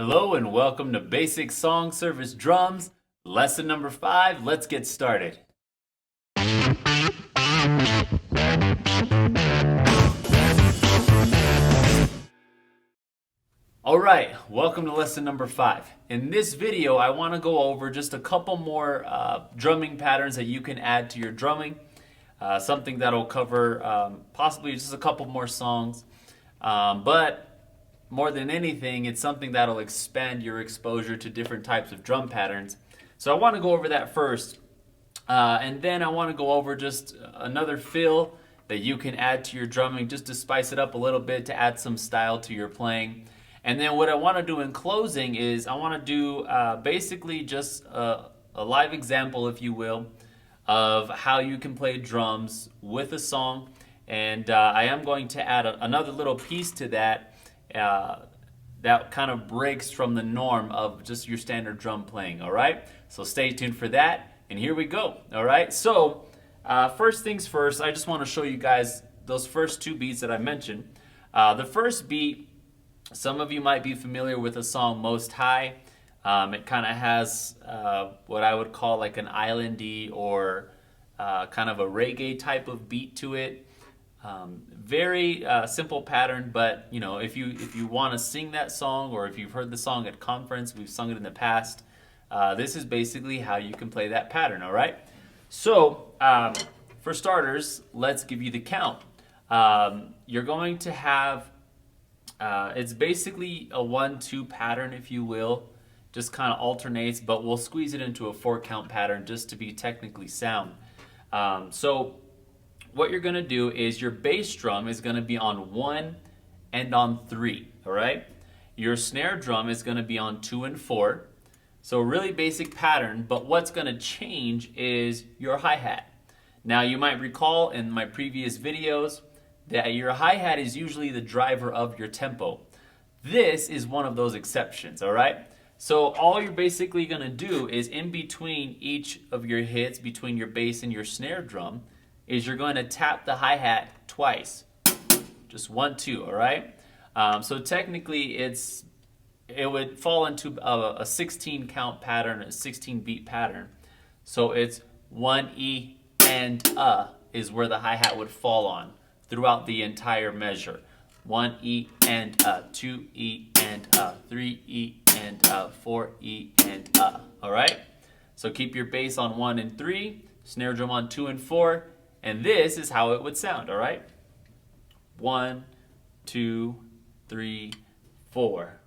Hello and welcome to Basic Song Service Drums, lesson number 5. Let's get started. Alright, welcome to lesson number 5. In this video, I want to go over just a couple more drumming patterns that you can add to your drumming. Something that'll cover possibly just a couple more songs. But more than anything, it's something that'll expand your exposure to different types of drum patterns. So I want to go over that first. And then I want to go over just another fill that you can add to your drumming just to spice it up a little bit, to add some style to your playing. And then what I want to do in closing is I want to do basically just a live example, if you will, of how you can play drums with a song. And I am going to add another little piece to that that kind of breaks from the norm of just your standard drum playing, all right? So stay tuned for that, and here we go, all right? So first things first, I just want to show you guys those first two beats that I mentioned. The first beat, some of you might be familiar with the song Most High. It kind of has what I would call like an islandy or kind of a reggae type of beat to it. Very simple pattern, but you know, if you want to sing that song, or if you've heard the song at conference, we've sung it in the past, this is basically how you can play that pattern, all right? So for starters, let's give you the count. You're going to have it's basically a 1-2 pattern, if you will, just kind of alternates, but we'll squeeze it into a 4-count pattern just to be technically sound. So what you're going to do is your bass drum is going to be on 1 and on 3, all right? Your snare drum is going to be on 2 and 4. So really basic pattern, but what's going to change is your hi-hat. Now you might recall in my previous videos that your hi-hat is usually the driver of your tempo. This is one of those exceptions, all right? So all you're basically going to do is in between each of your hits, between your bass and your snare drum, is you're going to tap the hi-hat twice. Just 1, 2, all right? So technically it would fall into a 16 count pattern, a 16 beat pattern. So it's 1 E and is where the hi-hat would fall on throughout the entire measure. 1 E and 2 E and 3 E and 4 E and all right? So keep your bass on 1 and 3, snare drum on 2 and 4, and this is how it would sound, all right? 1, 2, 3, 4.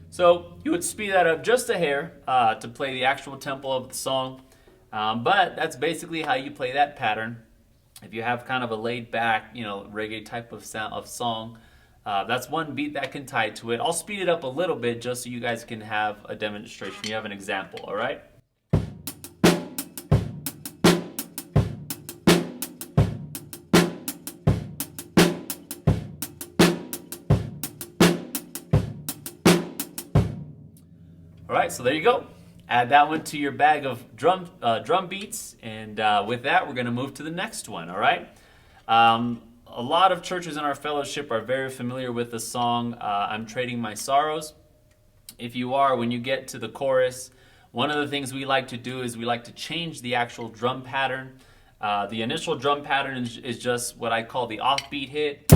So you would speed that up just a hair to play the actual tempo of the song, but that's basically how you play that pattern. If you have kind of a laid back, you know, reggae type of song, that's one beat that can tie to it. I'll speed it up a little bit just so you guys can have a demonstration. You have an example, all right? All right, so there you go. Add that one to your bag of drum beats, and with that, we're going to move to the next one, all right? A lot of churches in our fellowship are very familiar with the song, I'm Trading My Sorrows. If you are, when you get to the chorus, one of the things we like to do is we like to change the actual drum pattern. The initial drum pattern is just what I call the offbeat hit.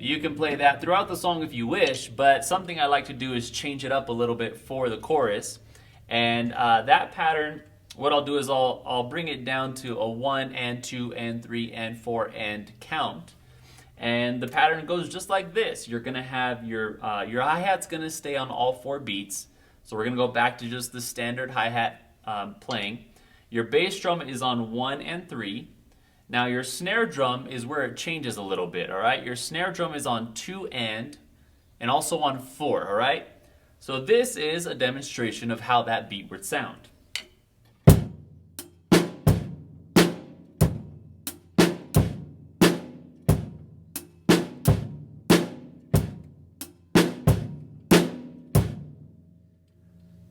You can play that throughout the song if you wish, but something I like to do is change it up a little bit for the chorus. And that pattern, what I'll do is I'll bring it down to a 1 and 2 and 3 and 4 and count. And the pattern goes just like this. You're going to have your hi-hat's going to stay on all 4 beats. So we're going to go back to just the standard hi-hat playing. Your bass drum is on 1 and 3. Now your snare drum is where it changes a little bit, all right? Your snare drum is on 2 and also on 4, all right? So this is a demonstration of how that beat would sound.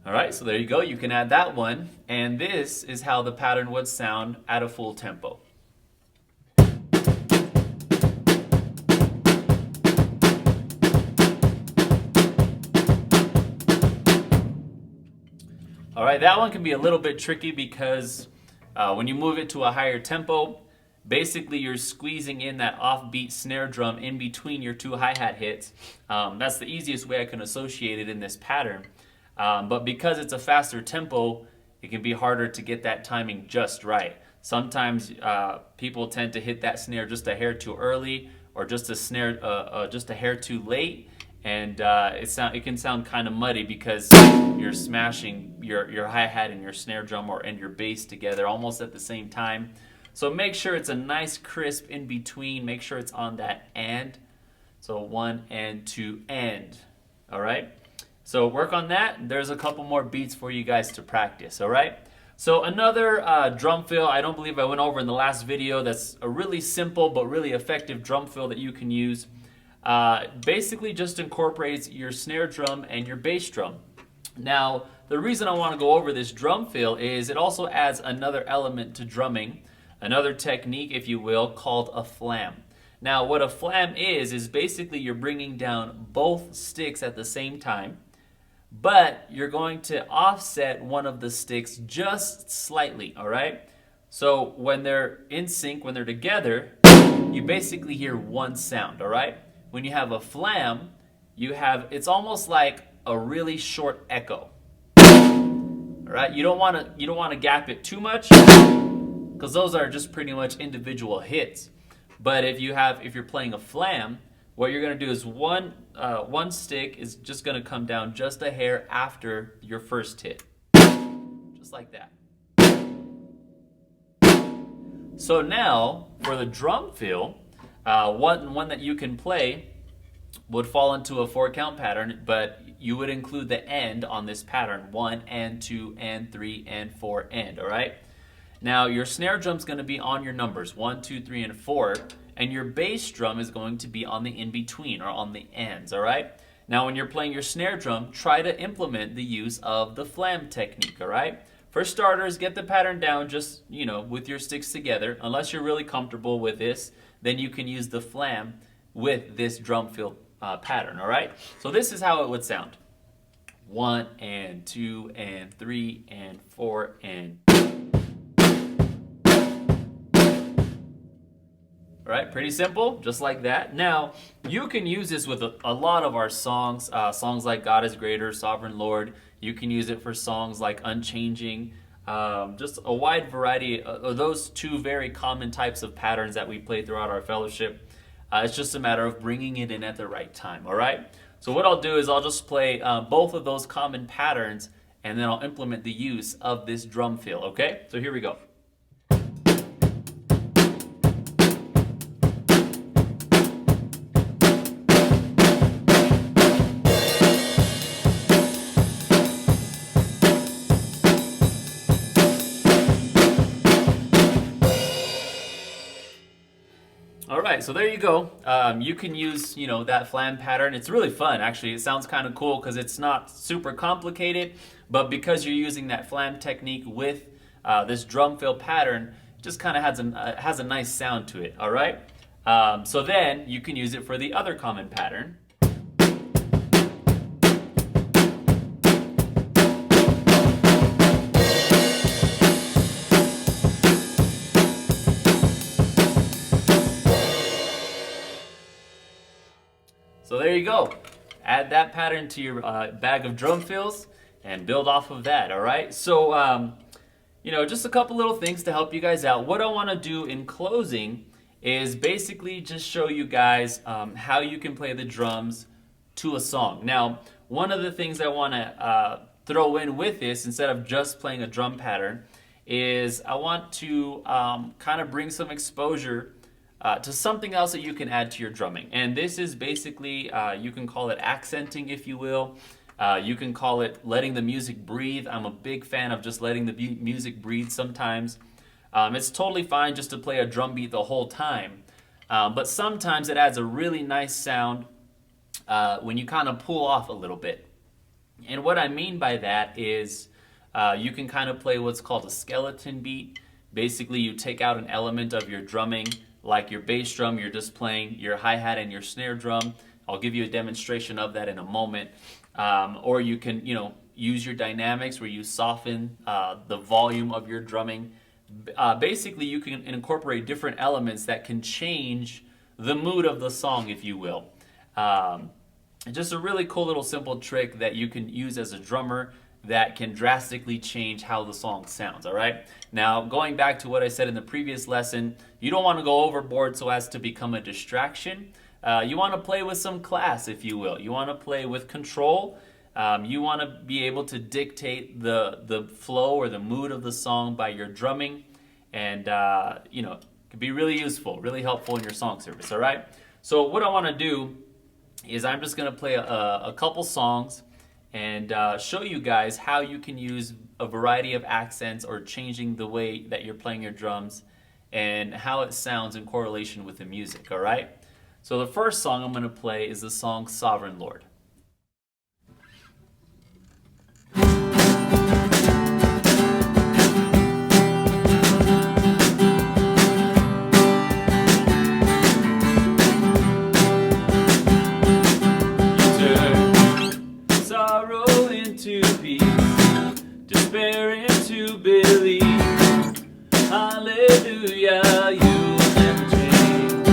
All right, so there you go. You can add that one. And this is how the pattern would sound at a full tempo. All right, that one can be a little bit tricky because when you move it to a higher tempo, basically you're squeezing in that offbeat snare drum in between your two hi-hat hits. That's the easiest way I can associate it in this pattern. But because it's a faster tempo, it can be harder to get that timing just right. Sometimes people tend to hit that snare just a hair too early or just a hair too late. And it can sound kind of muddy because you're smashing your hi-hat and your snare drum and your bass together almost at the same time. So make sure it's a nice crisp in between. Make sure it's on that and. So 1 and 2 and. All right? So work on that. There's a couple more beats for you guys to practice. All right? So another drum fill I don't believe I went over in the last video that's a really simple but really effective drum fill that you can use. Basically just incorporates your snare drum and your bass drum. Now, the reason I want to go over this drum fill is it also adds another element to drumming, another technique, if you will, called a flam. Now, what a flam is basically you're bringing down both sticks at the same time, but you're going to offset one of the sticks just slightly, all right? So when they're in sync, when they're together, you basically hear one sound, all right? When you have a flam, it's almost like a really short echo. All right, you don't want to gap it too much because those are just pretty much individual hits. But if you're playing a flam, what you're going to do is one stick is just going to come down just a hair after your first hit, just like that. So now for the drum fill. One that you can play would fall into a 4-count pattern, but you would include the end on this pattern. 1 and 2 and 3 and 4 and, all right? Now your snare drum's going to be on your numbers 1, 2, 3, and 4, and your bass drum is going to be on the in-between or on the ends, all right? Now when you're playing your snare drum, try to implement the use of the flam technique, all right? For starters, get the pattern down just, with your sticks together. Unless you're really comfortable with this, then you can use the flam with this drum fill pattern, all right? So this is how it would sound. 1 and 2 and 3 and 4 and. All right, pretty simple, just like that. Now, you can use this with a lot of our songs, songs like God is Greater, Sovereign Lord. You can use it for songs like Unchanging. Just a wide variety of those two very common types of patterns that we play throughout our fellowship. It's just a matter of bringing it in at the right time, all right? So what I'll do is I'll just play both of those common patterns, and then I'll implement the use of this drum fill, okay? So here we go. All right, so there you go. You can use, that flam pattern. It's really fun, actually. It sounds kind of cool because it's not super complicated, but because you're using that flam technique with this drum fill pattern, it just kind of has a nice sound to it, all right? So then you can use it for the other common pattern. So there you go. Add that pattern to your bag of drum fills and build off of that, all right? So, just a couple little things to help you guys out. What I want to do in closing is basically just show you guys how you can play the drums to a song. Now, one of the things I want to throw in with this, instead of just playing a drum pattern, is I want to kind of bring some exposure to something else that you can add to your drumming. And this is basically, you can call it accenting, if you will. You can call it letting the music breathe. I'm a big fan of just letting the music breathe sometimes. It's totally fine just to play a drum beat the whole time. But sometimes it adds a really nice sound when you kind of pull off a little bit. And what I mean by that is you can kind of play what's called a skeleton beat. Basically, you take out an element of your drumming, like your bass drum, you're just playing your hi-hat and your snare drum. I'll give you a demonstration of that in a moment. Or you can, use your dynamics where you soften the volume of your drumming. Basically, you can incorporate different elements that can change the mood of the song, if you will. Just a really cool little simple trick that you can use as a drummer that can drastically change how the song sounds, all right? Now, going back to what I said in the previous lesson, you don't want to go overboard so as to become a distraction. You want to play with some class, if you will. You want to play with control. You want to be able to dictate the flow or the mood of the song by your drumming, and it can be really useful, really helpful in your song service, all right? So what I want to do is I'm just going to play a couple songs and show you guys how you can use a variety of accents or changing the way that you're playing your drums and how it sounds in correlation with the music, all right? So the first song I'm going to play is the song Sovereign Lord. Despair into belief. Hallelujah, you'll never change.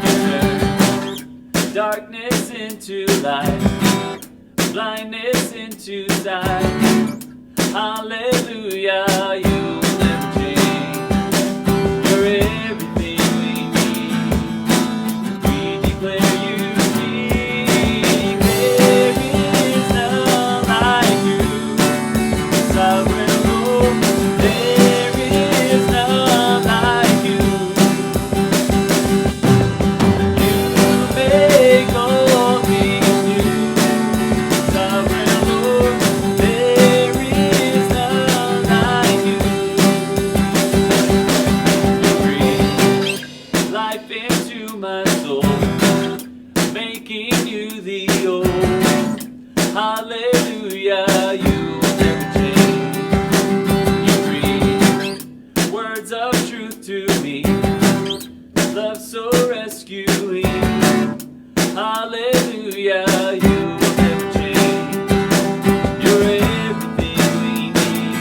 You turn darkness into light, blindness into sight. Hallelujah, you'll never change. You're everything we need. We declare you king. There is none like you. Sovereign Lord, there is none like you. You make all things new. Sovereign Lord, there is none like you. You breathe life into my soul, making you the old. Hallelujah, you. Of truth to me, love so rescuing. Hallelujah, you will never change. You're everything we need.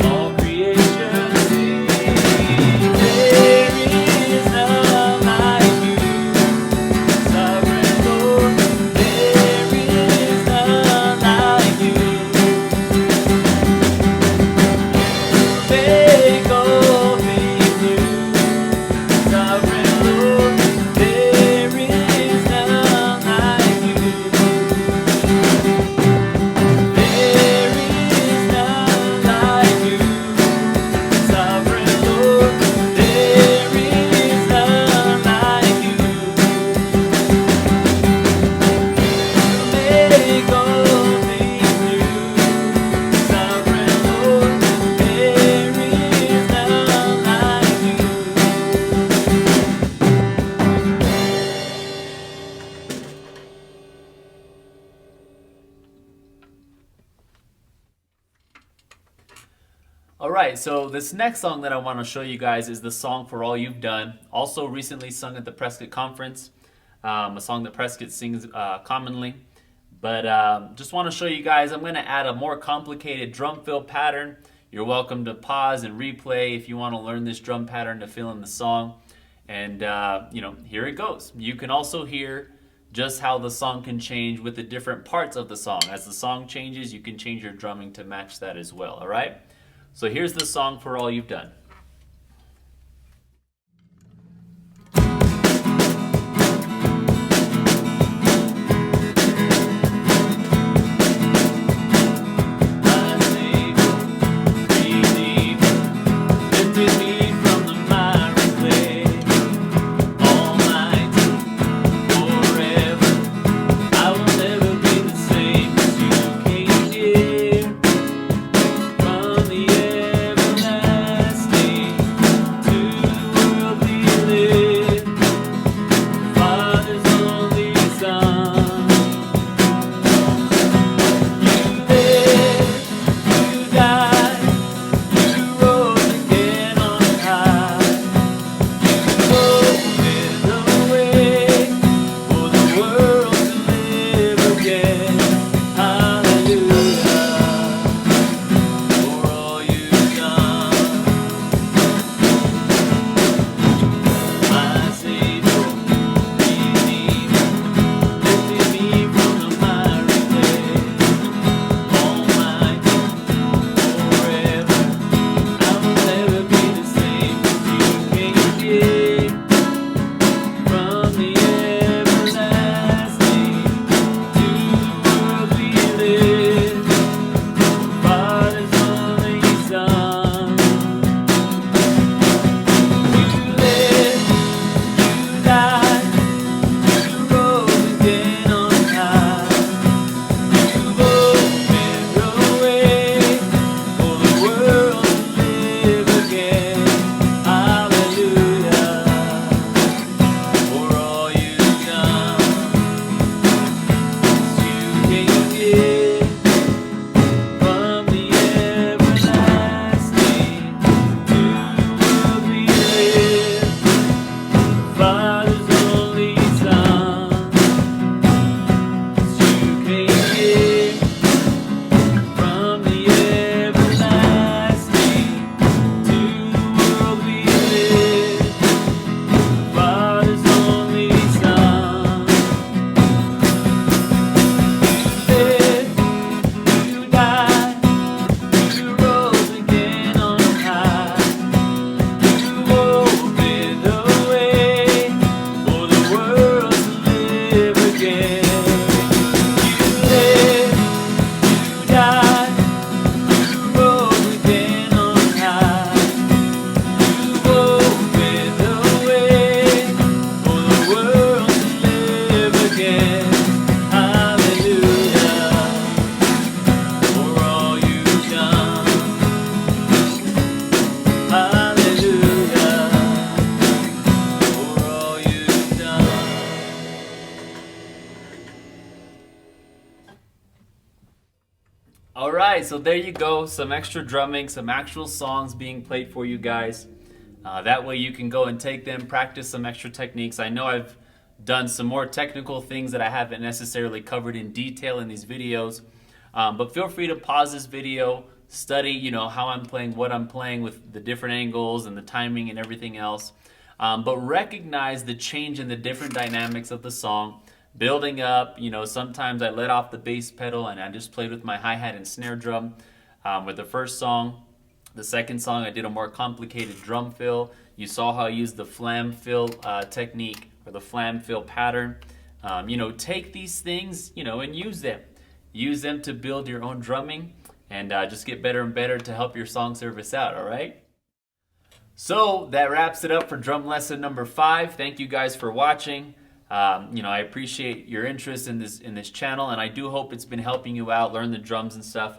All creation sings. There is none like you. Sovereign Lord, there is none like you. Make all things new. Sovereign Lord, there is none like you. There is none like you. Sovereign Lord, there is none like you. Make all things new. Sovereign Lord, there is none like you. All right, so this next song that I want to show you guys is the song For All You've Done, also recently sung at the Prescott Conference, a song that Prescott sings commonly. But just want to show you guys, I'm going to add a more complicated drum fill pattern. You're welcome to pause and replay if you want to learn this drum pattern to fill in the song. And, here it goes. You can also hear just how the song can change with the different parts of the song. As the song changes, you can change your drumming to match that as well, all right? So here's the song For All You've Done. From the everlasting right, so there you go. Some extra drumming, some actual songs being played for you guys. That way you can go and take them, practice some extra techniques. I know I've done some more technical things that I haven't necessarily covered in detail in these videos. But feel free to pause this video, study, how I'm playing, what I'm playing with the different angles and the timing and everything else. But recognize the change in the different dynamics of the song. Building up, sometimes I let off the bass pedal and I just played with my hi-hat and snare drum with the first song. The second song, I did a more complicated drum fill. You saw how I used the flam fill technique or the flam fill pattern. Take these things, and use them. Use them to build your own drumming and just get better and better to help your song service out, all right? So that wraps it up for drum lesson number 5. Thank you guys for watching. I appreciate your interest in this channel, and I do hope it's been helping you out, learn the drums and stuff.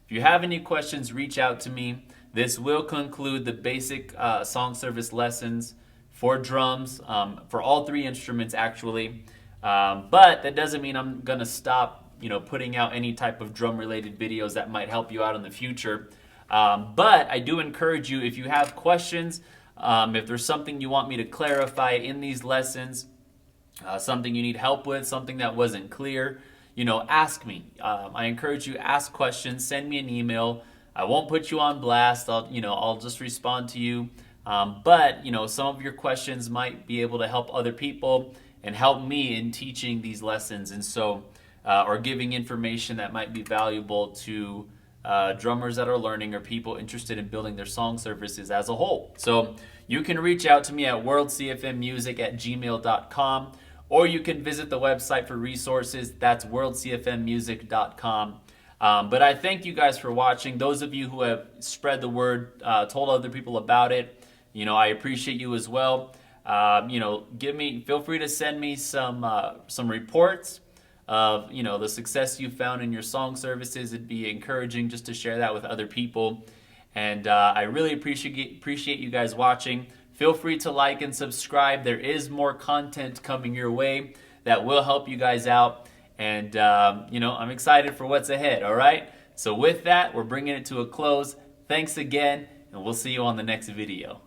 If you have any questions, reach out to me. This will conclude the basic song service lessons for drums, for all 3 instruments actually. But that doesn't mean I'm gonna stop, putting out any type of drum-related videos that might help you out in the future. But I do encourage you, if you have questions, if there's something you want me to clarify in these lessons, something you need help with, something that wasn't clear, ask me. I encourage you, ask questions, send me an email. I won't put you on blast. I'll just respond to you. But some of your questions might be able to help other people and help me in teaching these lessons, and so or giving information that might be valuable to drummers that are learning or people interested in building their song services as a whole. So you can reach out to me at worldcfmmusic@gmail.com, or you can visit the website for resources. That's worldcfmmusic.com. But I thank you guys for watching. Those of you who have spread the word, told other people about it, I appreciate you as well. Feel free to send me some reports of the success you found in your song services. It'd be encouraging just to share that with other people. And I really appreciate you guys watching. Feel free to like and subscribe. There is more content coming your way that will help you guys out. And, I'm excited for what's ahead, all right? So with that, we're bringing it to a close. Thanks again, and we'll see you on the next video.